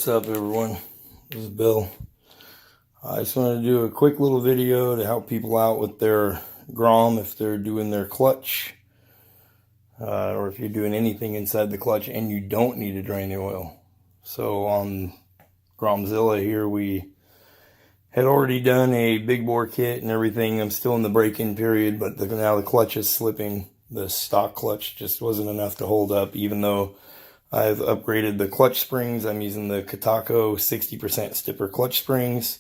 What's up, everyone? This is Bill. I just wanted to do a quick little video to help people out with their Grom if they're doing their clutch, or if you're doing anything inside the clutch and you don't need to drain the oil. So on Gromzilla here, we had already done a big bore kit and everything. I'm still in the break-in period, but now the clutch is slipping. The stock clutch just wasn't enough to hold up, even though I've upgraded the clutch springs. I'm using the Katako 60% stiffer clutch springs.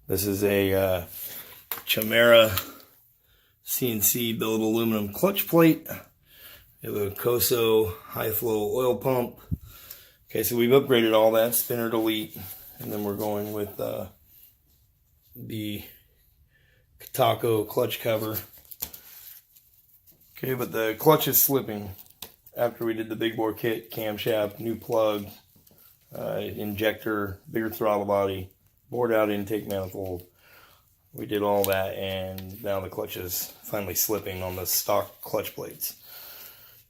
This is a Chimera CNC billet aluminum clutch plate. We have a Koso high flow oil pump. Okay, so we've upgraded all that, spinner delete, and then we're going with the Katako clutch cover. Okay, but the clutch is slipping. After we did the big bore kit, camshaft, new plug, injector, bigger throttle body, bored out intake manifold. We did all that, and now the clutch is finally slipping on the stock clutch plates,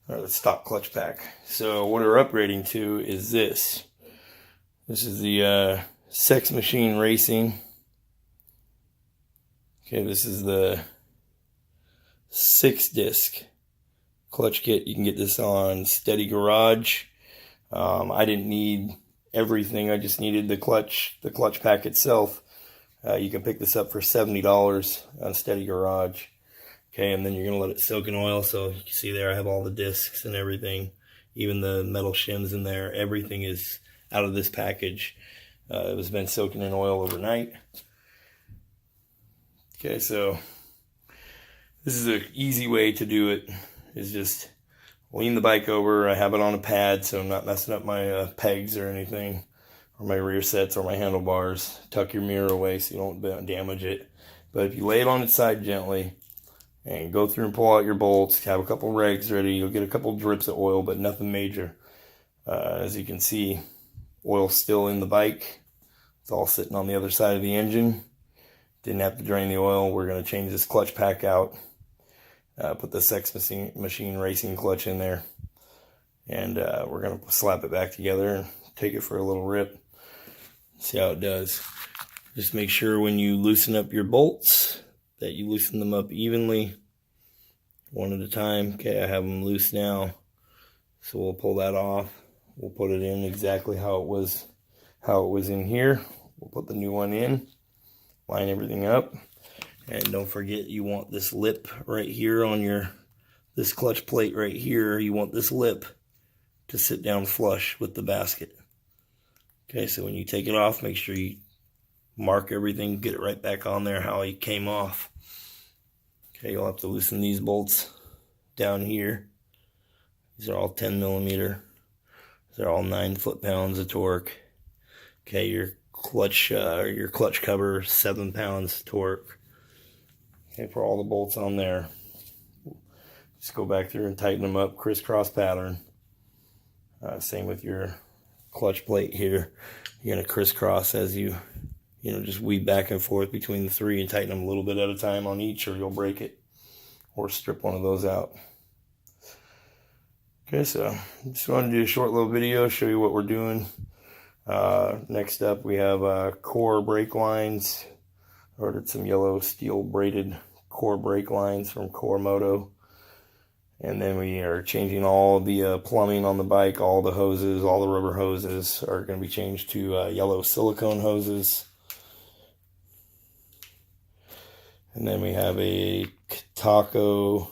or the stock clutch pack. So what we're upgrading to is this. This is the Sex Machine Racing. Okay, this is the 6-disc clutch kit. You can get this on Steady Garage. I didn't need everything. I just needed the clutch pack itself. You can pick this up for $70 on Steady Garage. Okay, and then you're gonna let it soak in oil. So you can see there, I have all the discs and everything, even the metal shims in there. Everything is out of this package. It has been soaking in oil overnight. Okay, so this is an easy way to do it. Is just lean the bike over. I have it on a pad, so I'm not messing up my pegs or anything, or my rear sets or my handlebars. Tuck your mirror away so you don't damage it. But if you lay it on its side gently and go through and pull out your bolts, have a couple regs ready, you'll get a couple drips of oil, but nothing major. As you can see, oil's still in the bike. It's all sitting on the other side of the engine. Didn't have to drain the oil. We're going to change this clutch pack out. Put the Sex Machine Racing clutch in there, and we're going to slap it back together and take it for a little rip. See how it does. Just make sure when you loosen up your bolts that you loosen them up evenly, one at a time. Okay, I have them loose now, so we'll pull that off. We'll put it in exactly how it was in here. We'll put the new one in, line everything up. And don't forget, you want this lip right here on this clutch plate right here. You want this lip to sit down flush with the basket. Okay, so when you take it off, make sure you mark everything, get it right back on there how it came off. Okay, you'll have to loosen these bolts down here. These are all 10 millimeter. They're all 9 foot-pounds of torque. Okay, your clutch cover, 7 pounds torque. Okay, for all the bolts on there, just go back through and tighten them up, crisscross pattern. Same with your clutch plate here. You're gonna crisscross as you just weave back and forth between the three and tighten them a little bit at a time on each, or you'll break it or strip one of those out. Okay, so just wanted to do a short little video, show you what we're doing. Next up, we have core brake lines. Ordered some yellow steel braided core brake lines from Core Moto. And then we are changing all the plumbing on the bike. All the hoses, all the rubber hoses are going to be changed to yellow silicone hoses. And then we have a Katako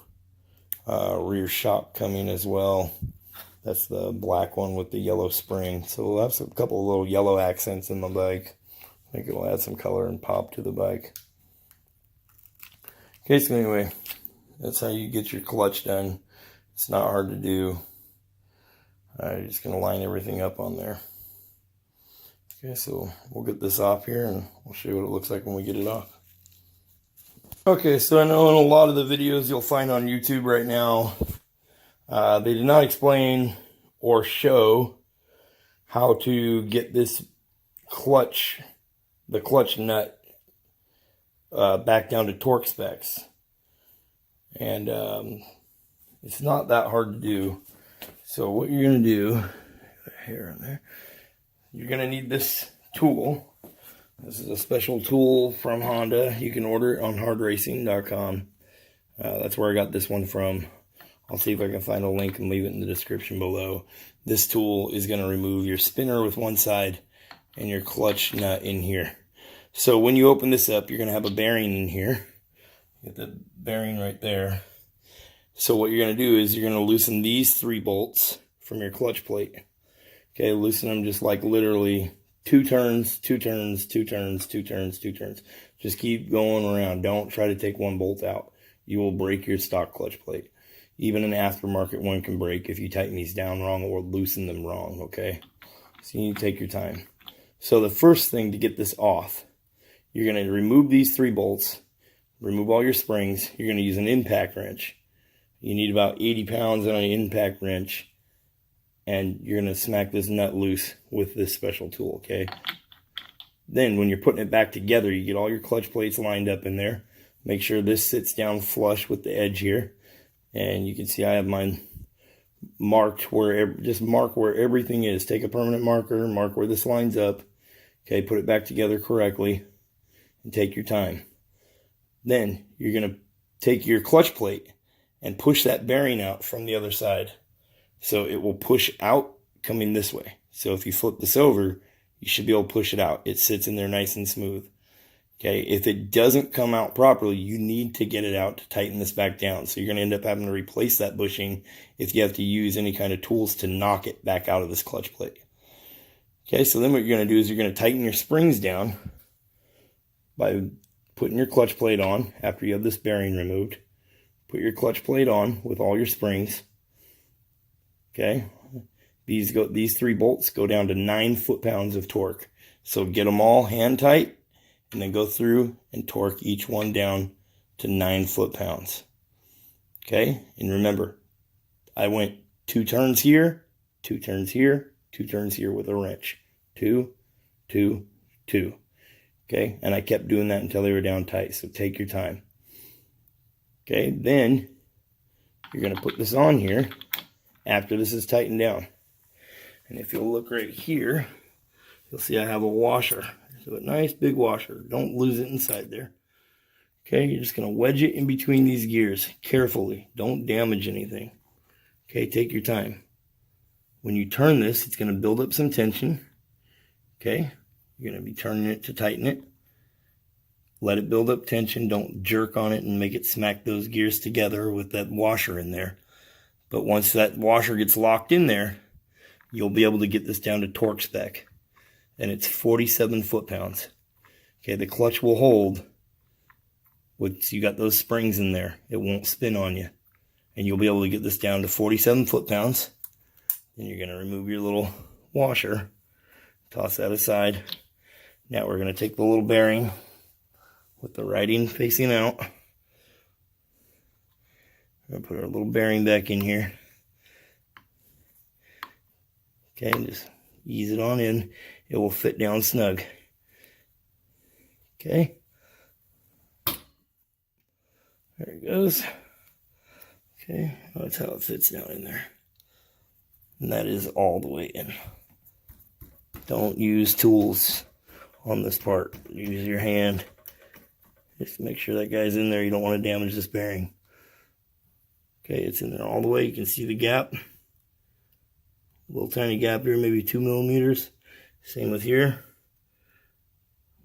rear shock coming as well. That's the black one with the yellow spring. So we'll have a couple of little yellow accents in the bike. I think it'll add some color and pop to the bike. Okay, so anyway, that's how you get your clutch done. It's not hard to do. You're just going to line everything up on there. Okay, so we'll get this off here and we'll show you what it looks like when we get it off. Okay, so I know in a lot of the videos you'll find on YouTube right now, they did not explain or show how to get this clutch, the clutch nut, back down to torque specs. And it's not that hard to do. So what you're going to do, here and there, you're going to need this tool. This is a special tool from Honda. You can order it on hardracing.com. That's where I got this one from. I'll see if I can find a link and leave it in the description below. This tool is going to remove your spinner with one side and your clutch nut in here. So when you open this up, you're going to have a bearing in here. Get the bearing right there. So what you're going to do is you're going to loosen these 3 bolts from your clutch plate. Okay, loosen them just like literally 2 turns, 2 turns, 2 turns, 2 turns, 2 turns. Just keep going around. Don't try to take one bolt out. You will break your stock clutch plate. Even an aftermarket one can break if you tighten these down wrong or loosen them wrong, okay? So you need to take your time. So the first thing to get this off, you're going to remove these 3 bolts, remove all your springs. You're going to use an impact wrench. You need about 80 pounds on an impact wrench, and you're going to smack this nut loose with this special tool, okay? Then when you're putting it back together, you get all your clutch plates lined up in there. Make sure this sits down flush with the edge here. And you can see I have mine marked just mark where everything is. Take a permanent marker, mark where this lines up. Okay, put it back together correctly and take your time. Then you're going to take your clutch plate and push that bearing out from the other side. So it will push out coming this way. So if you flip this over, you should be able to push it out. It sits in there nice and smooth. Okay, if it doesn't come out properly, you need to get it out to tighten this back down. So you're going to end up having to replace that bushing if you have to use any kind of tools to knock it back out of this clutch plate. Okay, so then what you're going to do is you're going to tighten your springs down by putting your clutch plate on after you have this bearing removed. Put your clutch plate on with all your springs. Okay, these 3 bolts go down to 9 foot-pounds of torque. So get them all hand tight. And then go through and torque each one down to 9 foot-pounds. Okay? And remember, I went 2 turns here, 2 turns here, 2 turns here with a wrench. 2, 2, 2. Okay? And I kept doing that until they were down tight. So take your time. Okay? Then you're going to put this on here after this is tightened down. And if you'll look right here, you'll see I have a washer. So a nice big washer. Don't lose it inside there. Okay, you're just going to wedge it in between these gears carefully. Don't damage anything. Okay, take your time. When you turn this, it's going to build up some tension. Okay, you're going to be turning it to tighten it. Let it build up tension. Don't jerk on it and make it smack those gears together with that washer in there. But once that washer gets locked in there, you'll be able to get this down to torque spec. And it's 47 foot-pounds. Okay, the clutch will hold. Once you got those springs in there, it won't spin on you. And you'll be able to get this down to 47 foot-pounds. Then you're going to remove your little washer. Toss that aside. Now we're going to take the little bearing with the writing facing out. We're going to put our little bearing back in here. Okay, and just ease it on in. It will fit down snug. Okay. There it goes. Okay, that's how it fits down in there. And that is all the way in. Don't use tools on this part. Use your hand. Just make sure that guy's in there. You don't want to damage this bearing. Okay, it's in there all the way. You can see the gap. Little tiny gap here, maybe 2 millimeters. Same with here.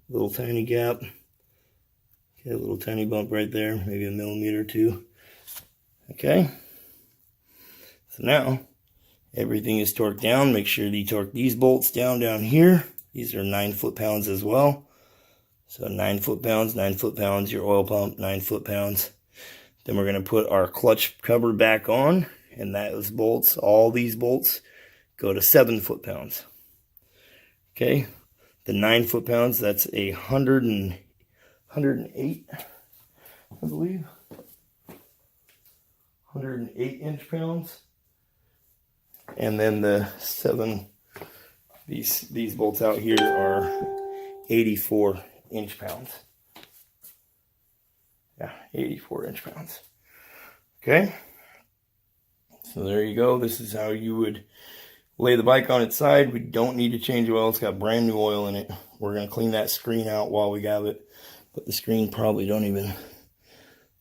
Little tiny gap. Okay, a little tiny bump right there, maybe 1 millimeter or 2. Okay. So now, everything is torqued down. Make sure you torque these bolts down here. These are 9 foot-pounds as well. So 9 foot-pounds, 9 foot-pounds, your oil pump, 9 foot-pounds. Then we're going to put our clutch cover back on, and those bolts, all these bolts, go to 7 foot-pounds. Okay, the 9 foot-pounds, that's 108, I believe. 108 inch-pounds. And then the 7, these bolts out here are 84 inch-pounds. Yeah, 84 inch-pounds. Okay, so there you go. This is how you would lay the bike on its side. We don't need to change oil. It's got brand new oil in it. We're going to clean that screen out while we got it. But the screen probably don't even,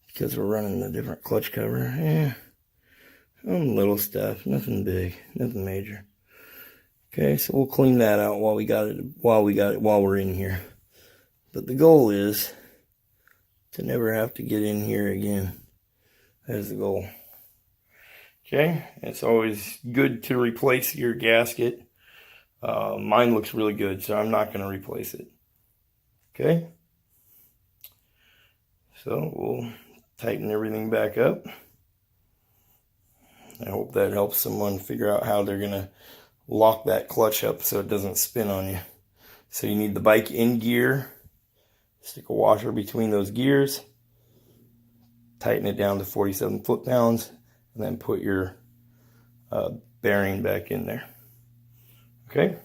because we're running a different clutch cover. Yeah, some little stuff. Nothing big. Nothing major. Okay, so we'll clean that out while we're in here. But the goal is to never have to get in here again. That is the goal. Okay, it's always good to replace your gasket. Mine looks really good, so I'm not going to replace it. Okay, so we'll tighten everything back up. I hope that helps someone figure out how they're going to lock that clutch up so it doesn't spin on you. So you need the bike in gear. Stick a washer between those gears. Tighten it down to 47 foot-pounds. And then put your bearing back in there. Okay?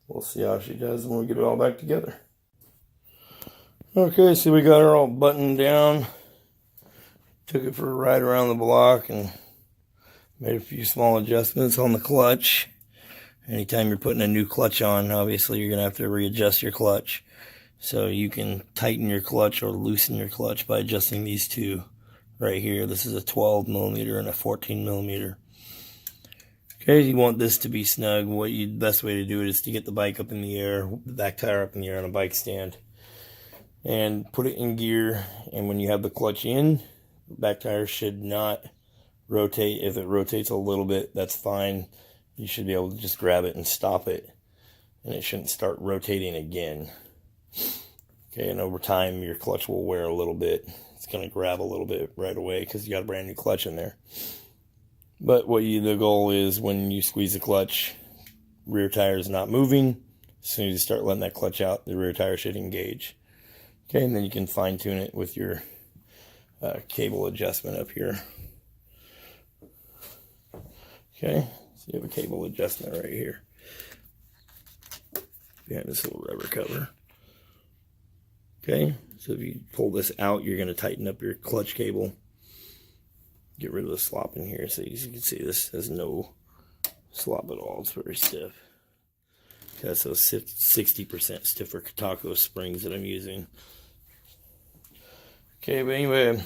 We'll see how she does when we get it all back together. Okay, so we got her all buttoned down. Took it for a ride around the block and made a few small adjustments on the clutch. Anytime you're putting a new clutch on, obviously you're going to have to readjust your clutch. So you can tighten your clutch or loosen your clutch by adjusting these two right here. This is a 12 millimeter and a 14 millimeter. Okay, you want this to be snug. The best way to do it is to get the bike up in the air, the back tire up in the air on a bike stand, and put it in gear. And when you have the clutch in, the back tire should not rotate. If it rotates a little bit, that's fine. You should be able to just grab it and stop it, and it shouldn't start rotating again. Okay, and over time your clutch will wear a little bit. It's going to grab a little bit right away because you got a brand new clutch in there. But the goal is when you squeeze the clutch, rear tire is not moving. As soon as you start letting that clutch out, the rear tire should engage. Okay, and then you can fine tune it with your cable adjustment up here. Okay, so you have a cable adjustment right here behind this little rubber cover. Okay, so if you pull this out, you're going to tighten up your clutch cable. Get rid of the slop in here. So as you can see, this has no slop at all. It's very stiff. That's those 60% stiffer Taco springs that I'm using. Okay, but anyway, I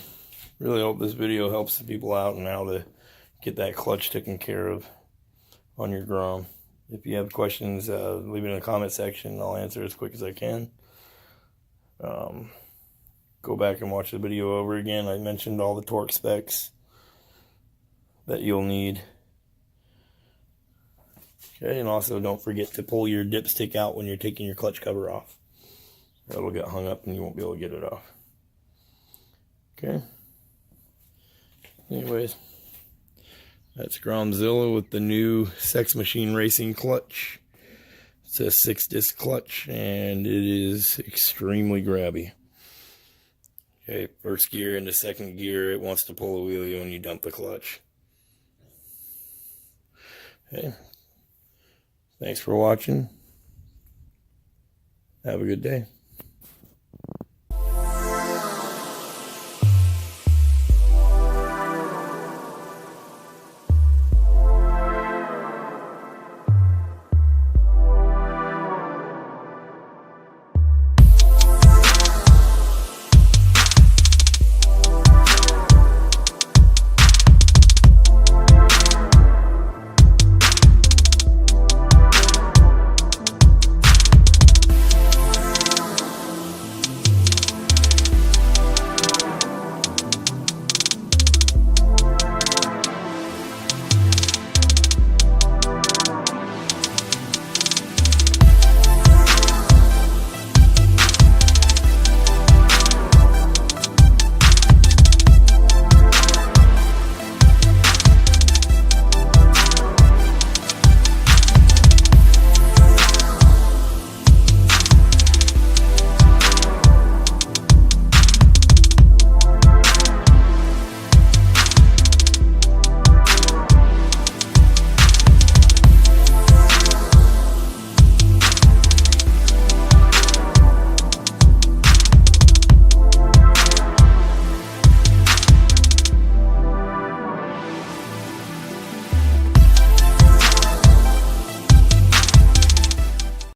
really hope this video helps people out and how to get that clutch taken care of on your Grom. If you have questions, leave it in the comment section. I'll answer as quick as I can. Go back and watch the video over again. I mentioned all the torque specs that you'll need. Okay, and also don't forget to pull your dipstick out when you're taking your clutch cover off. That'll get hung up and you won't be able to get it off. Okay. Anyways, that's Gromzilla with the new Sex Machine Racing clutch. It's a 6-disc clutch and it is extremely grabby. Okay, first gear into second gear, it wants to pull a wheelie when you dump the clutch. Okay, thanks for watching. Have a good day.